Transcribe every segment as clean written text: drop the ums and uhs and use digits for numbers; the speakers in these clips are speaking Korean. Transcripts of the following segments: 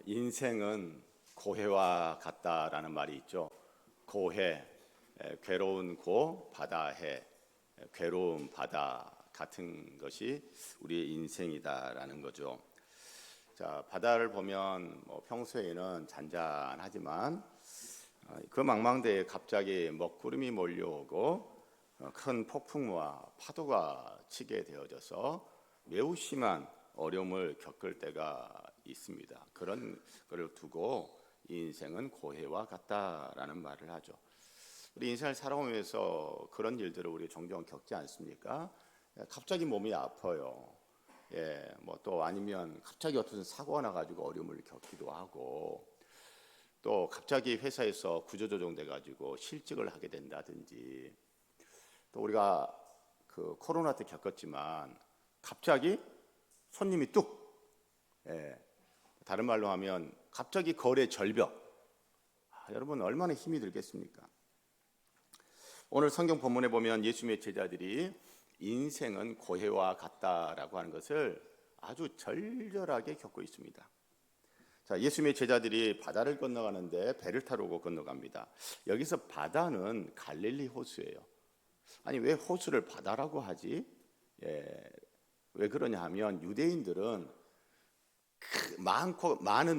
인생은 고해와 같다라는 말이 있죠. 고해, 괴로운 고, 바다해, 괴로운 바다 같은 것이 우리의 인생이다라는 거죠. 자, 바다를 보면 평소에는 잔잔하지만 그 망망대해에 갑자기 먹구름이 몰려오고 큰 폭풍과 파도가 치게 되어져서 매우 심한 어려움을 겪을 때가 있습니다. 그런 것을 두고 인생은 고해와 같다라는 말을 하죠. 우리 인생을 살아오면서 그런 일들을 우리 종종 겪지 않습니까? 갑자기 몸이 아파요. 또 아니면 갑자기 어떤 사고가 나가지고 어려움을 겪기도 하고, 또 갑자기 회사에서 구조조정돼 가지고 실직을 하게 된다든지, 또 우리가 그 코로나 때 겪었지만 갑자기 손님이 뚝, 다른 말로 하면 갑자기 거래 절벽. 여러분 얼마나 힘이 들겠습니까? 오늘 성경 본문에 보면 예수님의 제자들이 인생은 고해와 같다라고 하는 것을 아주 절절하게 겪고 있습니다. 자, 예수님의 제자들이 바다를 건너가는데 배를 타고 건너갑니다. 여기서 바다는 갈릴리 호수예요. 아니, 왜 호수를 바다라고 하지? 왜 그러냐 하면 유대인들은 많은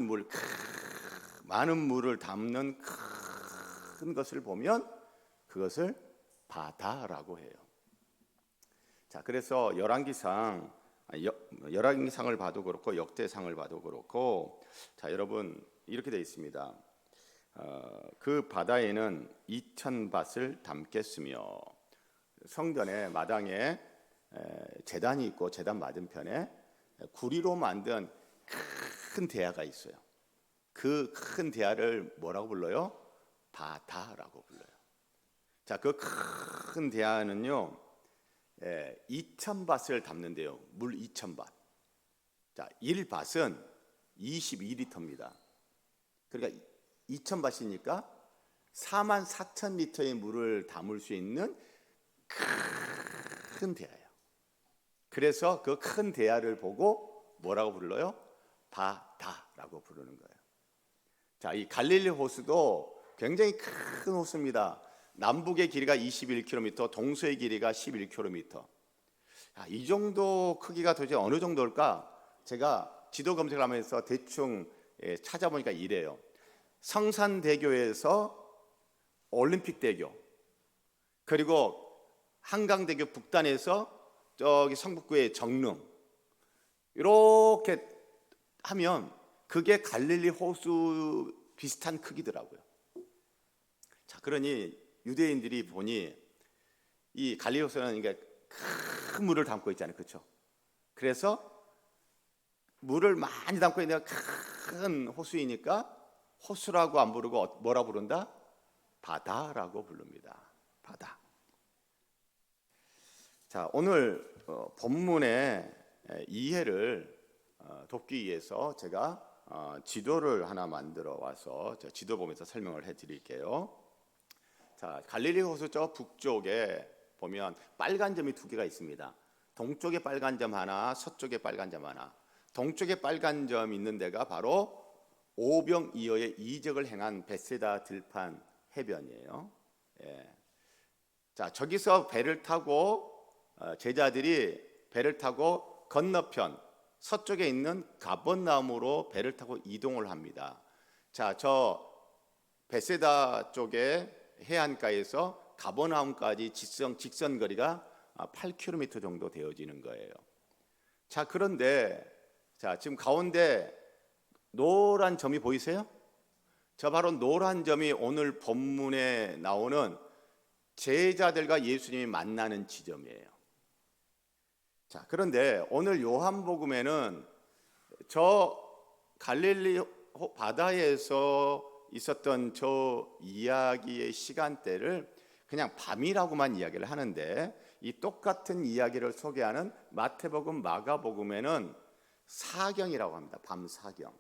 물을 담는 큰 것을 보면 그것을 바다라고 해요. 자, 그래서 열왕기상을 봐도 그렇고 역대상을 봐도 그렇고, 자, 여러분 이렇게 되어 있습니다. 그 바다에는 2000밭을 담겠으며, 성전의 마당에 제단이 있고 제단 맞은편에 구리로 만든 큰 대야가 있어요. 그 큰 대야를 뭐라고 불러요? 바다라고 불러요. 자, 그 큰 대야는요 2000밭을 담는데요. 물 2000밭. 자, 1밭은 22리터입니다. 그러니까 2000밭이니까 44,000리터의 물을 담을 수 있는 큰 대야예요. 그래서 그 큰 대야를 보고 뭐라고 불러요? 바다라고 부르는 거예요. 자, 이 갈릴리 호수도 굉장히 큰 호수입니다. 남북의 길이가 21km, 동서의 길이가 11km. 이 정도 크기가 도대체 어느 정도일까? 제가 지도 검색을 하면서 대충 찾아보니까 이래요. 성산대교에서 올림픽대교, 그리고 한강대교 북단에서 저기 성북구의 정릉, 이렇게 하면 그게 갈릴리 호수 비슷한 크기더라고요. 자, 그러니 유대인들이 보니 이 갈릴리 호수는 이게 큰 물을 담고 있잖아요, 그렇죠? 그래서 물을 많이 담고 있는 큰 호수이니까 호수라고 안 부르고 뭐라 부른다? 바다라고 부릅니다. 바다. 자, 오늘 본문의 이해를 돕기 위해서 제가 지도를 하나 만들어 와서 지도 보면서 설명을 해드릴게요. 자, 갈릴리 호수 저 북쪽에 보면 빨간 점이 두 개가 있습니다. 동쪽에 빨간 점 하나, 서쪽에 빨간 점 하나. 동쪽에 빨간 점 있는 데가 바로 오병이어의 이적을 행한 벳세다 들판 해변이에요. 자, 저기서 배를 타고 제자들이 배를 타고 건너편 서쪽에 있는 가버나움으로 배를 타고 이동을 합니다. 자, 저 벳세다 쪽에 해안가에서 가버나움까지 직선 거리가 8km 정도 되어지는 거예요. 자, 그런데 자, 지금 가운데 노란 점이 보이세요? 저 바로 노란 점이 오늘 본문에 나오는 제자들과 예수님이 만나는 지점이에요. 자, 그런데 오늘 요한복음에는 저 갈릴리 바다에서 있었던 저 이야기의 시간대를 그냥 밤이라고만 이야기를 하는데, 이 똑같은 이야기를 소개하는 마태복음, 마가복음에는 사경이라고 합니다. 밤 사경.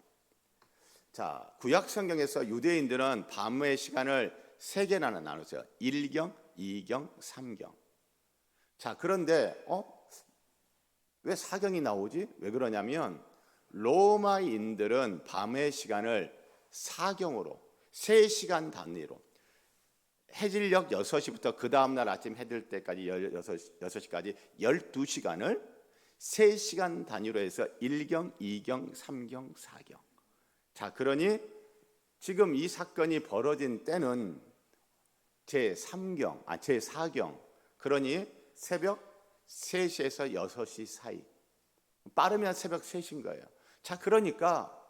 자, 구약 성경에서 유대인들은 밤의 시간을 세 개나 나눴어요. 1경, 2경, 3경. 자, 그런데 왜 사경이 나오지? 왜 그러냐면 로마인들은 밤의 시간을 사경으로 3시간 단위로 해질녘 6시부터 그 다음날 아침 해 뜰 때까지 6시까지 12시간을 3시간 단위로 해서 1경, 2경, 3경, 4경. 자, 그러니 지금 이 사건이 벌어진 때는 제3경, 제4경. 그러니 새벽 3시에서 6시 사이. 빠르면 새벽 3시인 거예요. 자, 그러니까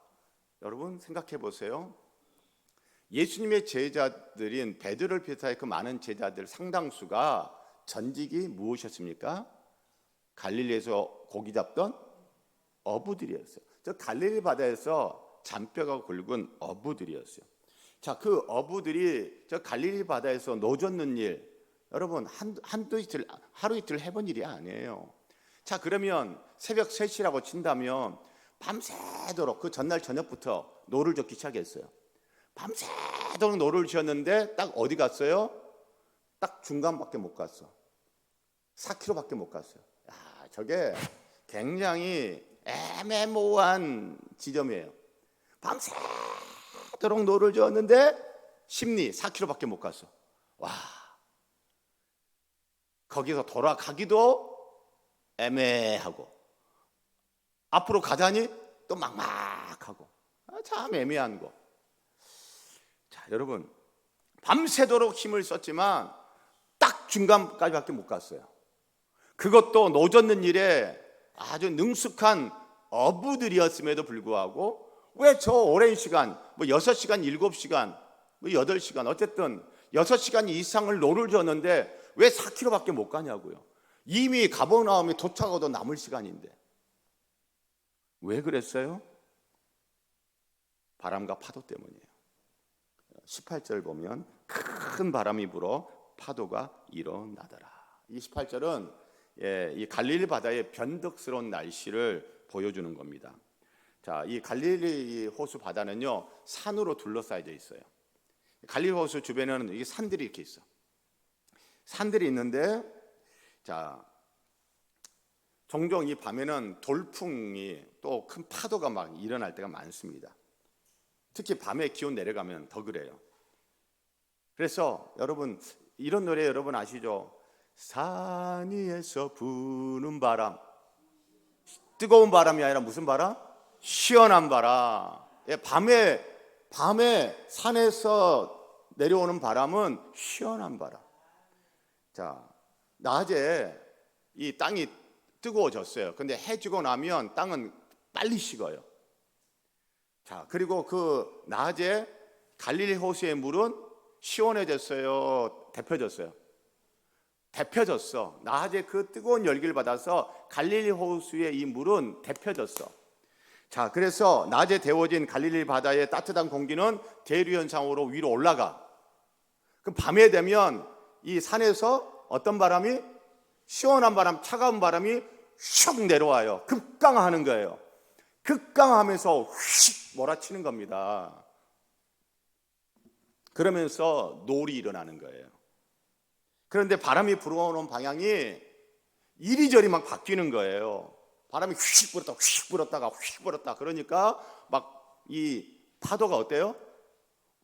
여러분 생각해 보세요. 예수님의 제자들인 베드로를 비롯하여 그 많은 제자들 상당수가 전직이 무엇이었습니까? 갈릴리에서 고기 잡던 어부들이었어요. 저 갈릴리 바다에서 잔뼈가 굵은 어부들이었어요. 자, 그 어부들이 저 갈릴리 바다에서 노젓는 일, 여러분 한두 이틀, 하루 이틀 해본 일이 아니에요. 자, 그러면 새벽 3시라고 친다면 밤새도록 그 전날 저녁부터 노를 젓기 시작했어요. 밤새도록 노를 지었는데 딱 어디 갔어요? 딱 중간밖에 못 갔어. 4km밖에 못 갔어요. 야, 저게 굉장히 애매모호한 지점이에요. 밤새도록 노를 지었는데 심리 4km밖에 못 갔어. 와, 거기서 돌아가기도 애매하고 앞으로 가자니 또 막막하고 참 애매한 거. 자, 여러분 밤새도록 힘을 썼지만 딱 중간까지밖에 못 갔어요. 그것도 노젓는 일에 아주 능숙한 어부들이었음에도 불구하고 왜 저 오랜 시간, 6시간, 7시간, 8시간 어쨌든 6시간 이상을 노를 졌는데 왜 4km밖에 못 가냐고요. 이미 가버나움에 도착하고도 남을 시간인데. 왜 그랬어요? 바람과 파도 때문이에요. 18절 보면 큰 바람이 불어 파도가 일어나더라. 이 18절은 이 갈릴리 바다의 변덕스러운 날씨를 보여주는 겁니다. 자, 이 갈릴리 호수 바다는요 산으로 둘러싸여져 있어요. 갈릴리 호수 주변에는 이게 산들이 이렇게 있어. 산들이 있는데, 자, 종종 이 밤에는 돌풍이 또 큰 파도가 막 일어날 때가 많습니다. 특히 밤에 기온 내려가면 더 그래요. 그래서 여러분 이런 노래 여러분 아시죠? 산 위에서 부는 바람, 뜨거운 바람이 아니라 무슨 바람? 시원한 바람. 예, 밤에 산에서 내려오는 바람은 시원한 바람. 자, 낮에 이 땅이 뜨거워졌어요. 근데 해 지고 나면 땅은 빨리 식어요. 자, 그리고 그 낮에 갈릴리 호수의 물은 시원해졌어요? 데펴졌어요? 데펴졌어. 낮에 그 뜨거운 열기를 받아서 갈릴리 호수의 이 물은 데펴졌어. 자, 그래서 낮에 데워진 갈릴리 바다의 따뜻한 공기는 대류 현상으로 위로 올라가. 그럼 밤에 되면 이 산에서 어떤 바람이? 시원한 바람, 차가운 바람이 슉 내려와요. 급강하는 거예요. 급강하면서 휙 몰아치는 겁니다. 그러면서 놀이 일어나는 거예요. 그런데 바람이 불어오는 방향이 이리저리 막 바뀌는 거예요. 바람이 휙 불었다가 휙 불었다. 그러니까 막 이 파도가 어때요?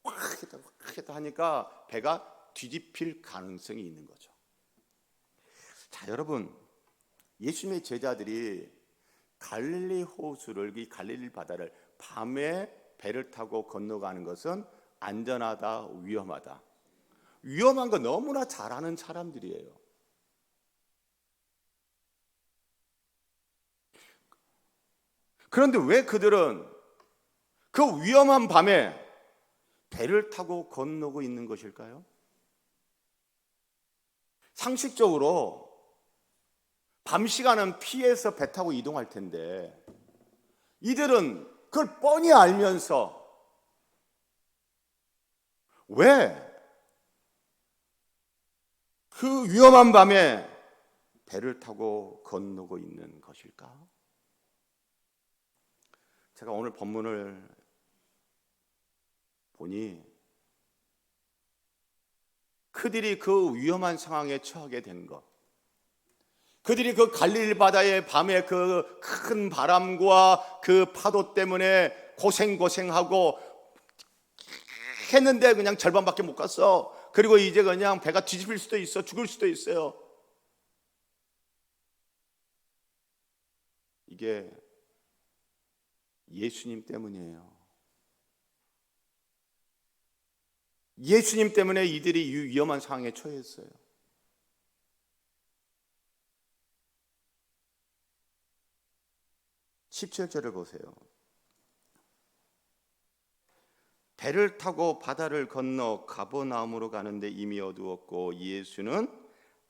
확 했다 하니까 배가 뒤집힐 가능성이 있는 거죠. 자, 여러분, 예수님의 제자들이 갈릴리 호수를, 이 갈릴리 바다를 밤에 배를 타고 건너가는 것은 안전하다, 위험하다. 위험한 거 너무나 잘 아는 사람들이에요. 그런데 왜 그들은 그 위험한 밤에 배를 타고 건너고 있는 것일까요? 상식적으로 밤 시간은 피해서 배 타고 이동할 텐데 이들은 그걸 뻔히 알면서 왜 그 위험한 밤에 배를 타고 건너고 있는 것일까? 제가 오늘 본문을 보니 그들이 그 위험한 상황에 처하게 된 것, 그들이 그 갈릴리 바다의 밤에 그 큰 바람과 그 파도 때문에 고생하고 했는데 그냥 절반밖에 못 갔어. 그리고 이제 그냥 배가 뒤집힐 수도 있어. 죽을 수도 있어요. 이게 예수님 때문이에요. 예수님 때문에 이들이 위험한 상황에 처했어요. 17절을 보세요. 배를 타고 바다를 건너 가버나움으로 가는데 이미 어두웠고 예수는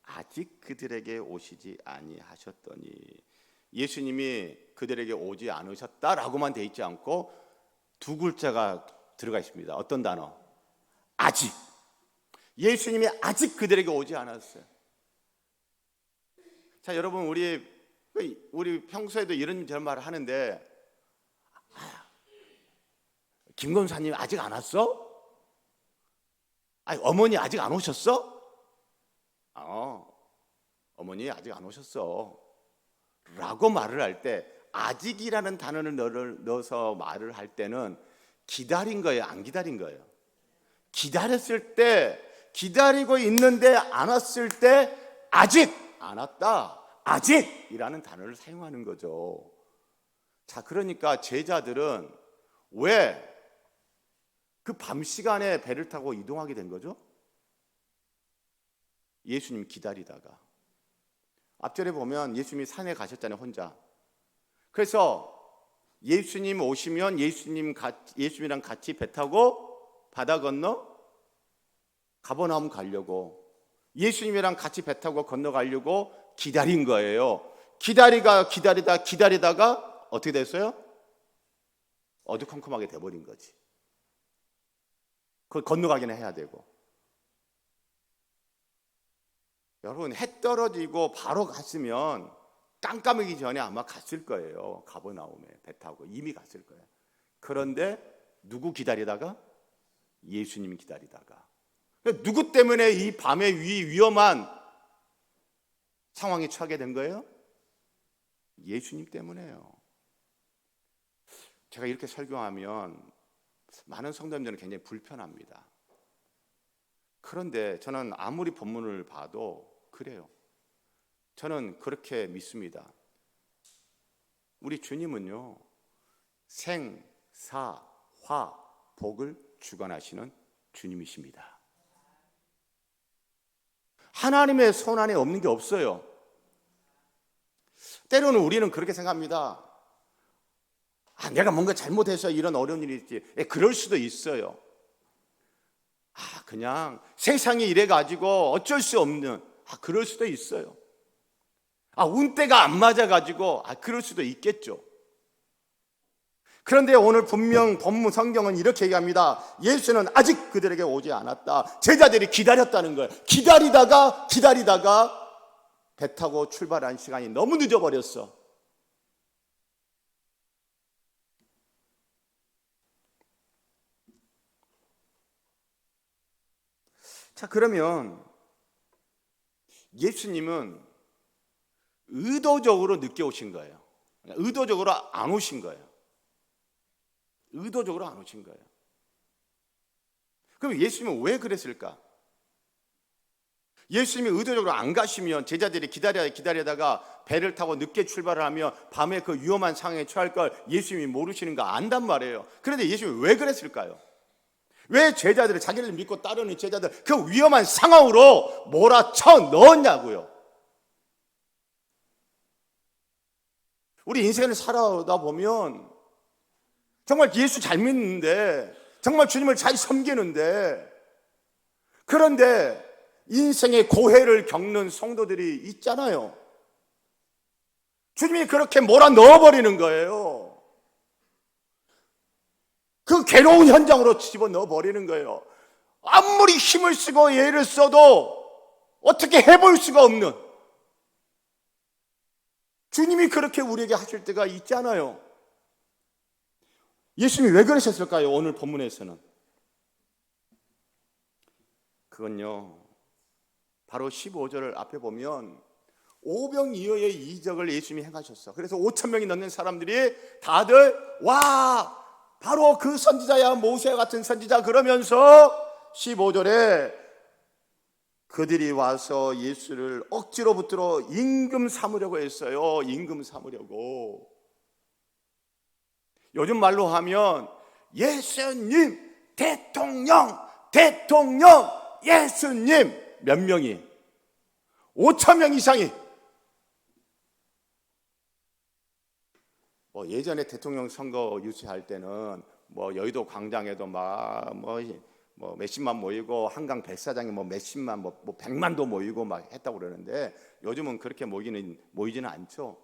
아직 그들에게 오시지 아니하셨더니, 예수님이 그들에게 오지 않으셨다라고만 돼 있지 않고 두 글자가 들어가 있습니다. 어떤 단어? 아직. 예수님이 아직 그들에게 오지 않았어요. 자, 여러분, 우리 평소에도 이런 저런 말을 하는데, 김 권사님 아직 안 왔어? 아니, 어머니 아직 안 오셨어? 어머니 아직 안 오셨어 라고 말을 할 때, 아직이라는 단어를 넣어서 말을 할 때는 기다린 거예요, 안 기다린 거예요? 기다렸을 때, 기다리고 있는데 안 왔을 때 아직 안 왔다, 아직이라는 단어를 사용하는 거죠. 자, 그러니까 제자들은 왜 그 밤 시간에 배를 타고 이동하게 된 거죠? 예수님 기다리다가. 앞절에 보면 예수님이 산에 가셨잖아요, 혼자. 그래서 예수님 오시면 예수님이랑 같이 배 타고 바다 건너 가버나움 가려고, 예수님이랑 같이 배 타고 건너가려고 기다린 거예요. 기다리다가 어떻게 됐어요? 어두컴컴하게 돼버린 거지. 그걸 건너가기는 해야 되고. 여러분, 해 떨어지고 바로 갔으면 깜깜하기 전에 아마 갔을 거예요. 가버나움에 배 타고 이미 갔을 거예요. 그런데 누구 기다리다가? 예수님 기다리다가. 누구 때문에 이 밤에 위험한 상황에 처하게 된 거예요? 예수님 때문에요. 제가 이렇게 설교하면 많은 성도님들은 굉장히 불편합니다. 그런데 저는 아무리 본문을 봐도 그래요. 저는 그렇게 믿습니다. 우리 주님은요, 생, 사, 화, 복을 주관하시는 주님이십니다. 하나님의 손 안에 없는 게 없어요. 때로는 우리는 그렇게 생각합니다. 내가 뭔가 잘못해서 이런 어려운 일이 있지. 그럴 수도 있어요. 그냥 세상이 이래가지고 어쩔 수 없는, 그럴 수도 있어요. 운때가 안 맞아가지고, 그럴 수도 있겠죠. 그런데 오늘 분명 본문 성경은 이렇게 얘기합니다. 예수는 아직 그들에게 오지 않았다. 제자들이 기다렸다는 거예요. 기다리다가 배 타고 출발한 시간이 너무 늦어버렸어. 자, 그러면 예수님은 의도적으로 늦게 오신 거예요. 의도적으로 안 오신 거예요. 의도적으로 안 오신 거예요. 그럼 예수님은 왜 그랬을까? 예수님이 의도적으로 안 가시면 제자들이 기다리다가 배를 타고 늦게 출발을 하면 밤에 그 위험한 상황에 처할 걸 예수님이 모르시는 거 안단 말이에요. 그런데 예수님이 왜 그랬을까요? 왜 제자들을, 자기를 믿고 따르는 제자들 그 위험한 상황으로 몰아쳐 넣었냐고요. 우리 인생을 살아오다 보면 정말 예수 잘 믿는데, 정말 주님을 잘 섬기는데, 그런데 인생의 고해를 겪는 성도들이 있잖아요. 주님이 그렇게 몰아 넣어버리는 거예요. 그 괴로운 현장으로 집어넣어 버리는 거예요. 아무리 힘을 쓰고 애를 써도 어떻게 해볼 수가 없는, 주님이 그렇게 우리에게 하실 때가 있잖아요. 예수님이 왜 그러셨을까요? 오늘 본문에서는 그건요, 바로 15절을 앞에 보면 오병이어의 이적을 예수님이 행하셨어. 그래서 5천 명이 넘는 사람들이 다들 와 바로 그 선지자야, 모세 같은 선지자. 그러면서 15절에 그들이 와서 예수를 억지로 붙들어 임금 삼으려고 했어요. 임금 삼으려고. 요즘 말로 하면 예수님 대통령 예수님. 몇 명이? 5천 명 이상이. 예전에 대통령 선거 유치할 때는 여의도 광장에도 몇십만 모이고 한강 백사장에 몇십만 백만도 모이고 막 했다고 그러는데 요즘은 그렇게 모이지는 않죠.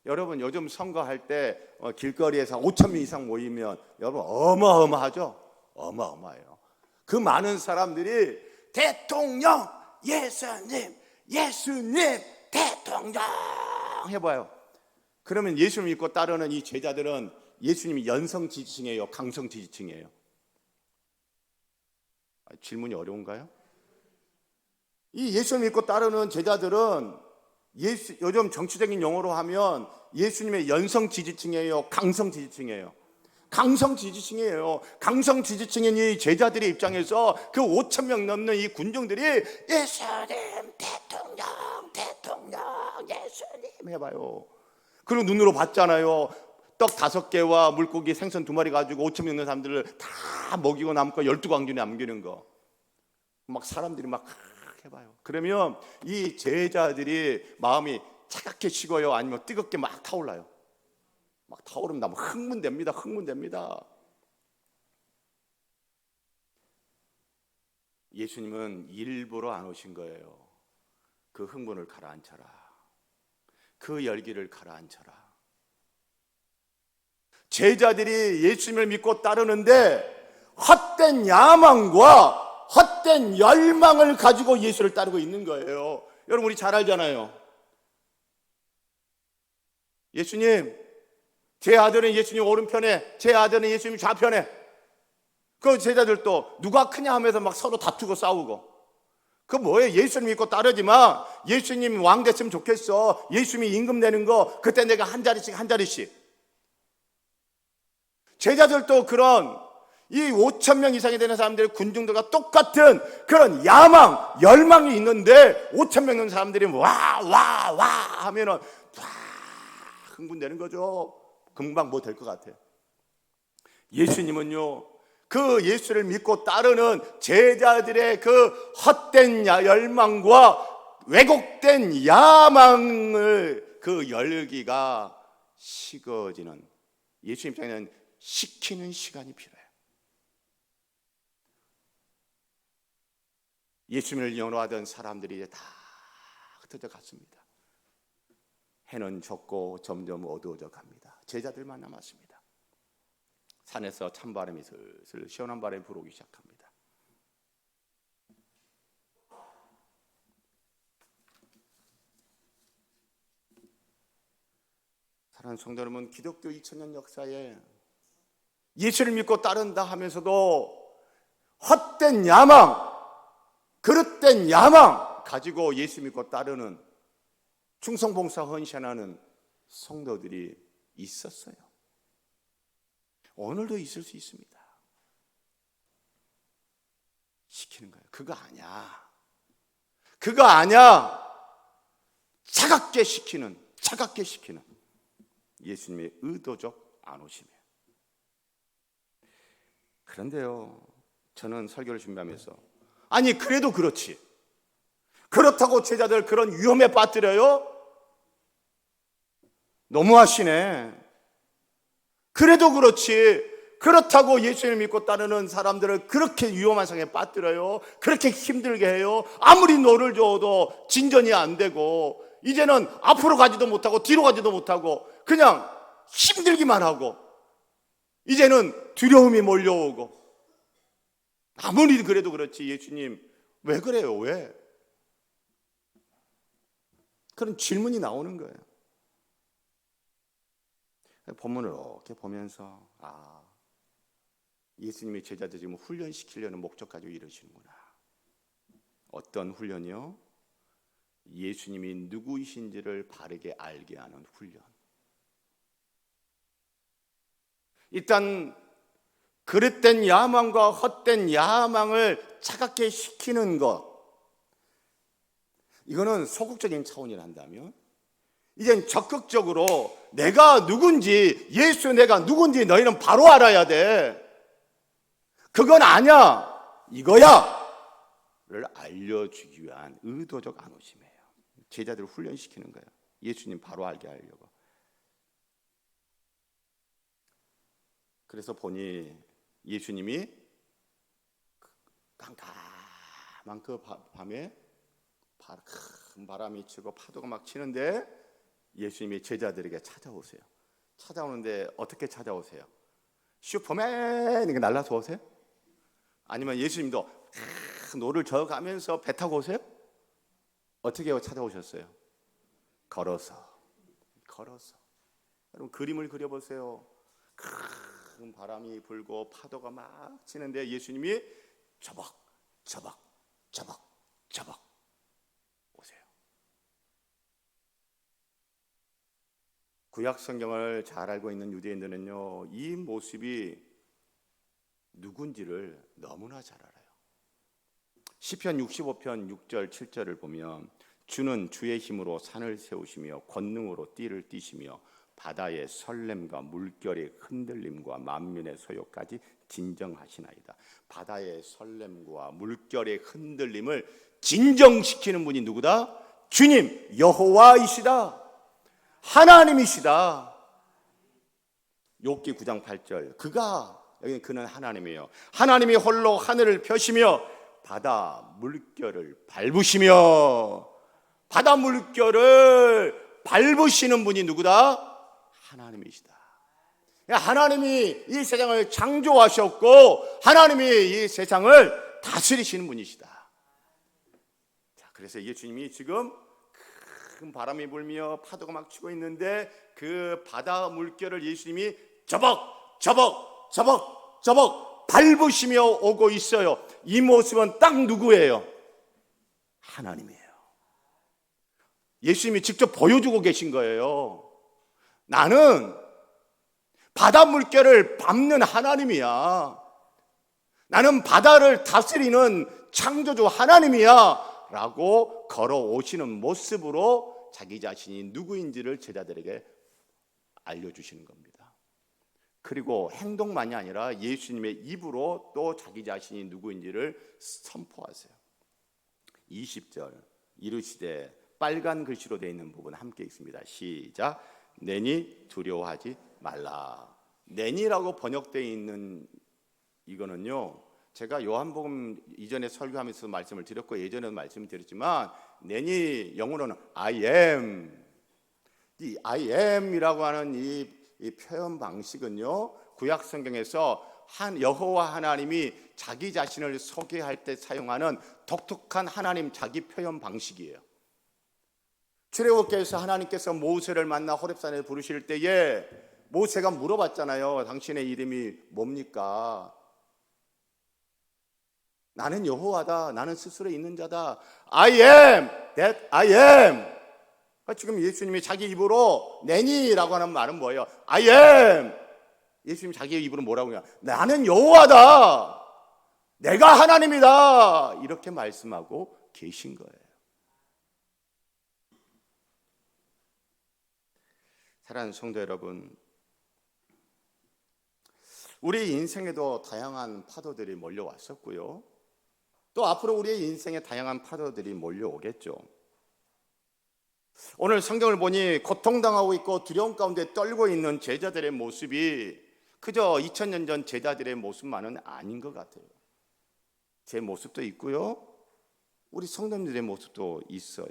여러분 요즘 선거할 때 길거리에서 5천 명 이상 모이면 여러분 어마어마하죠. 어마어마해요. 그 많은 사람들이 대통령 예수님 대통령 해봐요. 그러면 예수님 믿고 따르는 이 제자들은 예수님이 연성 지지층이에요, 강성 지지층이에요? 질문이 어려운가요? 이 예수님 믿고 따르는 제자들은 요즘 정치적인 용어로 하면 예수님의 연성 지지층이에요, 강성 지지층이에요? 강성 지지층이에요. 강성 지지층인 이 제자들의 입장에서 그 5천 명 넘는 이 군중들이 예수님 대통령 예수님 해봐요. 그리고 눈으로 봤잖아요. 떡 5개와 물고기 생선 2마리 가지고 5천 명 넘는 사람들을 다 먹이고 남고 12광주에 남기는 거. 막 사람들이 막 해봐요. 그러면 이 제자들이 마음이 차갑게 식어요? 아니면 뜨겁게 막 타올라요? 막 타오릅니다. 흥분됩니다. 예수님은 일부러 안 오신 거예요. 그 흥분을 가라앉혀라. 그 열기를 가라앉혀라. 제자들이 예수님을 믿고 따르는데 헛된 야망과 헛된 열망을 가지고 예수를 따르고 있는 거예요. 여러분 우리 잘 알잖아요. 예수님, 제 아들은 예수님 오른편에, 제 아들은 예수님 좌편에. 그 제자들도 누가 크냐 하면서 막 서로 다투고 싸우고. 그 뭐예요? 예수님 믿고 따르지만 예수님 왕 됐으면 좋겠어. 예수님이 임금 내는 거 그때 내가 한 자리씩. 제자들도 그런 이 5천 명 이상이 되는 사람들의 군중들과 똑같은 그런 야망, 열망이 있는데 5천 명 되는 사람들이 와 하면은 와 흥분되는 거죠. 금방 뭐 될 것 같아요. 예수님은요, 그 예수를 믿고 따르는 제자들의 그 헛된 열망과 왜곡된 야망을 그 열기가 식어지는, 예수님 입장에는 식히는 시간이 필요해요. 예수님을 연호하던 사람들이 이제 다 흩어져 갔습니다. 해는 졌고 점점 어두워져 갑니다. 제자들만 남았습니다. 산에서 찬바람이 슬슬 시원한 바람이 불어오기 시작합니다. 사랑하는 성도 여러분, 기독교 2000년 역사에 예수를 믿고 따른다 하면서도 헛된 야망, 그릇된 야망 가지고 예수 믿고 따르는 충성봉사 헌신하는 성도들이 있었어요. 오늘도 있을 수 있습니다. 시키는 거예요. 그거 아니야. 차갑게 시키는 예수님의 의도적 안 오심이에요. 그런데요, 저는 설교를 준비하면서 아니 그래도 그렇지, 그렇다고 제자들 그런 위험에 빠뜨려요? 너무하시네. 그래도 그렇지, 그렇다고 예수님을 믿고 따르는 사람들을 그렇게 위험한 상황에 빠뜨려요? 그렇게 힘들게 해요? 아무리 노를 줘도 진전이 안 되고 이제는 앞으로 가지도 못하고 뒤로 가지도 못하고 그냥 힘들기만 하고 이제는 두려움이 몰려오고. 아무리 그래도 그렇지, 예수님 왜 그래요? 왜? 그런 질문이 나오는 거예요. 본문을 이렇게 보면서 예수님의 제자들 지금 훈련시키려는 목적 가지고 이러시는구나. 어떤 훈련이요? 예수님이 누구이신지를 바르게 알게 하는 훈련. 일단 그릇된 야망과 헛된 야망을 차갑게 식히는 것, 이거는 소극적인 차원이라 한다면, 이젠 적극적으로 내가 누군지, 예수 내가 누군지 너희는 바로 알아야 돼. 그건 아냐, 이거야 를 알려주기 위한 의도적 안오심이에요. 제자들을 훈련시키는 거예요. 예수님 바로 알게 하려고. 그래서 보니 예수님이 깜깜한 그 밤에 큰 바람이 치고 파도가 막 치는데 예수님이 제자들에게 찾아오세요. 찾아오는데 어떻게 찾아오세요? 슈퍼맨 이렇게 날라서 오세요? 아니면 예수님도 노를 저어가면서 배 타고 오세요? 어떻게 찾아오셨어요? 걸어서. 여러분 그림을 그려보세요. 큰 바람이 불고 파도가 막 치는데 예수님이 저벅 오세요. 구약 성경을 잘 알고 있는 유대인들은요, 이 모습이 누군지를 너무나 잘 알아요. 시편 65편 6절 7절을 보면 주는 주의 힘으로 산을 세우시며 권능으로 띠를 띠시며 바다의 설렘과 물결의 흔들림과 만민의 소요까지 진정하시나이다. 바다의 설렘과 물결의 흔들림을 진정시키는 분이 누구다? 주님, 여호와이시다. 하나님이시다. 욥기 9장 8절, 여기 그는 하나님이에요. 하나님이 홀로 하늘을 펴시며 바다 물결을 밟으시며, 바다 물결을 밟으시는 분이 누구다? 하나님이시다. 하나님이 이 세상을 창조하셨고 하나님이 이 세상을 다스리시는 분이시다. 자, 그래서 예수님이 지금 큰 바람이 불며 파도가 막 치고 있는데 그 바다 물결을 예수님이 저벅 밟으시며 오고 있어요. 이 모습은 딱 누구예요? 하나님이에요. 예수님이 직접 보여주고 계신 거예요. 나는 바다 물결을 밟는 하나님이야. 나는 바다를 다스리는 창조주 하나님이야 라고 걸어오시는 모습으로 자기 자신이 누구인지를 제자들에게 알려주시는 겁니다. 그리고 행동만이 아니라 예수님의 입으로 또 자기 자신이 누구인지를 선포하세요. 20절 이르시되, 빨간 글씨로 되어 있는 부분 함께 읽습니다. 시작. 내니 두려워하지 말라. 내니라고 번역되어 있는 이거는요, 제가 요한복음 이전에 설교하면서 말씀을 드렸고 예전에도 말씀드렸지만, 내니 영어로는 I am. 이 I am이라고 하는 이 표현 방식은요, 구약 성경에서 여호와 하나님이 자기 자신을 소개할 때 사용하는 독특한 하나님 자기 표현 방식이에요. 출애굽기에서 하나님께서 모세를 만나 호렙산에 부르실 때에 모세가 물어봤잖아요. 당신의 이름이 뭡니까? 나는 여호와다. 나는 스스로 있는 자다. I am that I am. 지금 예수님이 자기 입으로 내니라고 하는 말은 뭐예요? I am. 예수님이 자기 입으로 뭐라고 해요? 나는 여호와다. 내가 하나님이다. 이렇게 말씀하고 계신 거예요. 사랑하는 성도 여러분, 우리 인생에도 다양한 파도들이 몰려왔었고요, 또 앞으로 우리의 인생에 다양한 파도들이 몰려오겠죠. 오늘 성경을 보니 고통당하고 있고 두려움 가운데 떨고 있는 제자들의 모습이 그저 2000년 전 제자들의 모습만은 아닌 것 같아요. 제 모습도 있고요, 우리 성도님들의 모습도 있어요.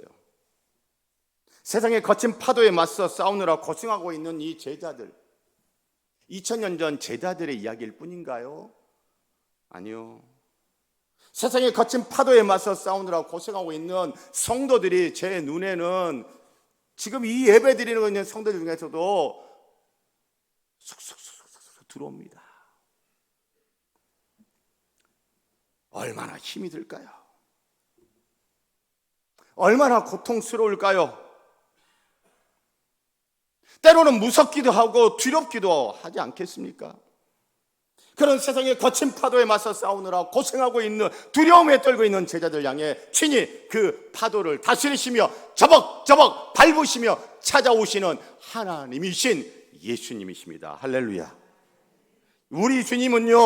세상의 거친 파도에 맞서 싸우느라 고생하고 있는 이 제자들, 2000년 전 제자들의 이야기일 뿐인가요? 아니요. 세상의 거친 파도에 맞서 싸우느라 고생하고 있는 성도들이 제 눈에는 지금 이 예배 드리고 있는 성도들 중에서도 쑥쑥 들어옵니다. 얼마나 힘이 들까요? 얼마나 고통스러울까요? 때로는 무섭기도 하고 두렵기도 하지 않겠습니까? 그런 세상의 거친 파도에 맞서 싸우느라 고생하고 있는, 두려움에 떨고 있는 제자들 향해 친히 그 파도를 다스리시며 저벅저벅 밟으시며 찾아오시는 하나님이신 예수님이십니다. 할렐루야. 우리 주님은요,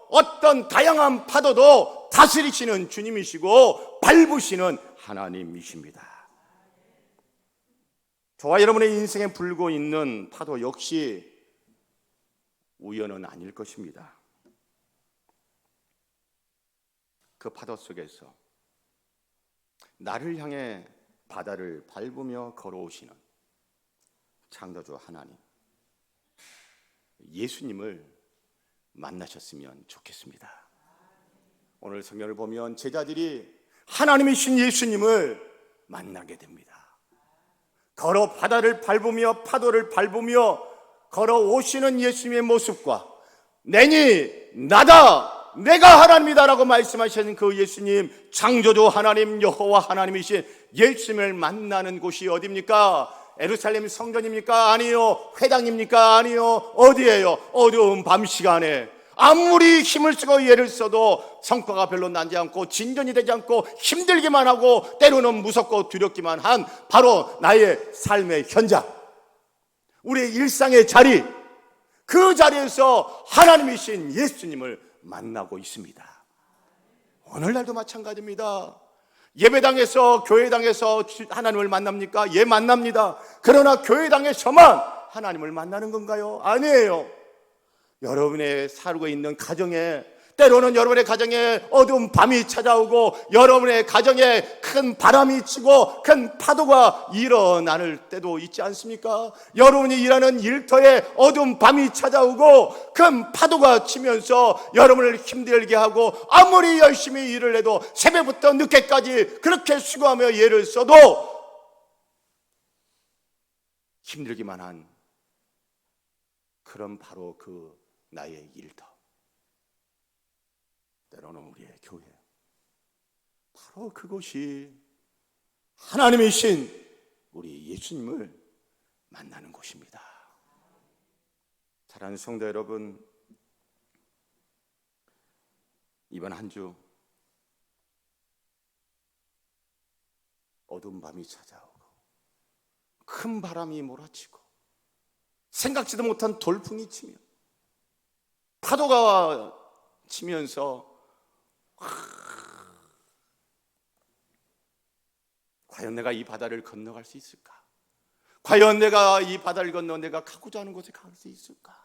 어떤 다양한 파도도 다스리시는 주님이시고 밟으시는 하나님이십니다. 저와 여러분의 인생에 불고 있는 파도 역시 우연은 아닐 것입니다. 그 파도 속에서 나를 향해 바다를 밟으며 걸어오시는 창조주 하나님, 예수님을 만나셨으면 좋겠습니다. 오늘 성경을 보면 제자들이 하나님이신 예수님을 만나게 됩니다. 걸어 바다를 밟으며 파도를 밟으며 걸어오시는 예수님의 모습과 내니 나다, 내가 하나님이다 라고 말씀하시는 그 예수님, 창조주 하나님, 여호와 하나님이신 예수님을 만나는 곳이 어디입니까? 예루살렘 성전입니까? 아니요. 회당입니까? 아니요. 어디예요? 어두운 밤 시간에 아무리 힘을 쓰고 예를 써도 성과가 별로 나지 않고 진전이 되지 않고 힘들기만 하고 때로는 무섭고 두렵기만 한 바로 나의 삶의 현장, 우리의 일상의 자리, 그 자리에서 하나님이신 예수님을 만나고 있습니다. 오늘날도 마찬가지입니다. 예배당에서, 교회당에서 하나님을 만납니까? 예, 만납니다. 그러나 교회당에서만 하나님을 만나는 건가요? 아니에요. 여러분의 살고 있는 가정에, 때로는 여러분의 가정에 어두운 밤이 찾아오고 여러분의 가정에 큰 바람이 치고 큰 파도가 일어날 때도 있지 않습니까? 여러분이 일하는 일터에 어두운 밤이 찾아오고 큰 파도가 치면서 여러분을 힘들게 하고 아무리 열심히 일을 해도 새벽부터 늦게까지 그렇게 수고하며 일을 써도 힘들기만 한 그런 바로 그 나의 일터, 때로는 우리의 교회, 바로 그곳이 하나님이신 우리 예수님을 만나는 곳입니다. 사랑하는 성도 여러분, 이번 한 주 어두운 밤이 찾아오고 큰 바람이 몰아치고 생각지도 못한 돌풍이 치며 파도가 치면서 과연 내가 이 바다를 건너갈 수 있을까? 과연 내가 이 바다를 건너 내가 가고자 하는 곳에 갈 수 있을까?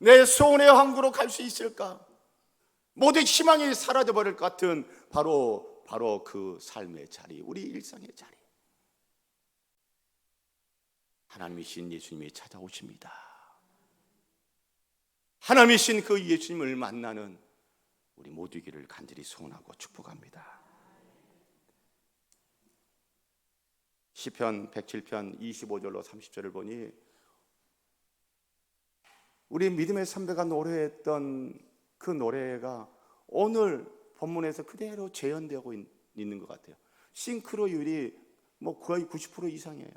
내 소원의 항구로 갈 수 있을까? 모든 희망이 사라져버릴 것 같은 바로 그 삶의 자리, 우리 일상의 자리, 하나님이신 예수님이 찾아오십니다. 하나님이신 그 예수님을 만나는 우리 모두기를 간절히 소원하고 축복합니다. 시편 107편 25절로 30절을 보니 우리 믿음의 선배가 노래했던 그 노래가 오늘 본문에서 그대로 재현되고 있는 것 같아요. 싱크로율이 거의 90% 이상이에요.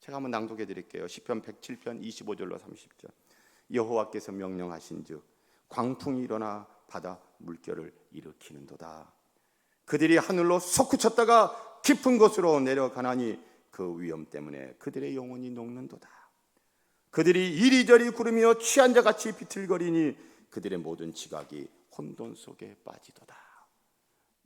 제가 한번 낭독해 드릴게요. 시편 107편 25절로 30절. 여호와께서 명령하신즉 광풍이 일어나 바다 물결을 일으키는도다. 그들이 하늘로 솟구쳤다가 깊은 곳으로 내려가나니 그 위험 때문에 그들의 영혼이 녹는도다. 그들이 이리저리 구르며 취한 자같이 비틀거리니 그들의 모든 지각이 혼돈 속에 빠지도다.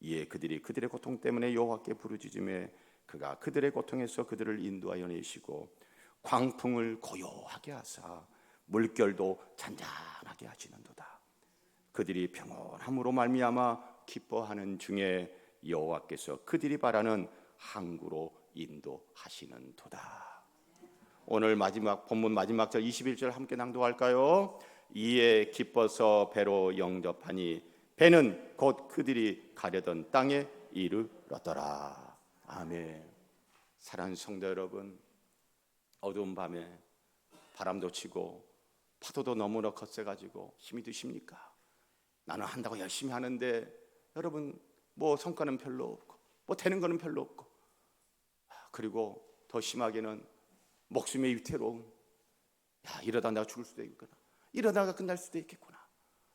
이에 그들이 그들의 고통 때문에 여호와께 부르짖으매 그가 그들의 고통에서 그들을 인도하여 내시고 광풍을 고요하게 하사 물결도 잔잔하게 하시는도다. 그들이 평온함으로 말미암아 기뻐하는 중에 여호와께서 그들이 바라는 항구로 인도하시는도다. 오늘 본문 마지막 절 21절 함께 낭독할까요? 이에 기뻐서 배로 영접하니 배는 곧 그들이 가려던 땅에 이르렀더라. 아멘. 사랑하는 성도 여러분, 어두운 밤에 바람도 치고 파도도 너무나 거세가지고 힘이 드십니까? 나는 한다고 열심히 하는데 여러분 성과는 별로 없고 되는 거는 별로 없고 그리고 더 심하게는 목숨의 위태로움, 이러다 내가 죽을 수도 있겠구나, 이러다가 끝날 수도 있겠구나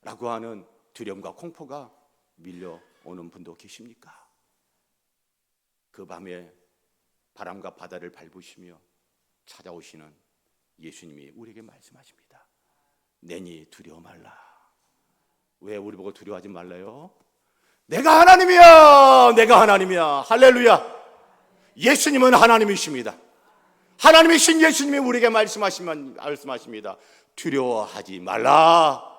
라고 하는 두려움과 공포가 밀려오는 분도 계십니까? 그 밤에 바람과 바다를 밟으시며 찾아오시는 예수님이 우리에게 말씀하십니다. 내니 두려워 말라. 왜 우리 보고 두려워하지 말라요? 내가 하나님이야, 내가 하나님이야. 할렐루야. 예수님은 하나님이십니다. 하나님이신 예수님이 우리에게 말씀하십니다. 두려워하지 말라.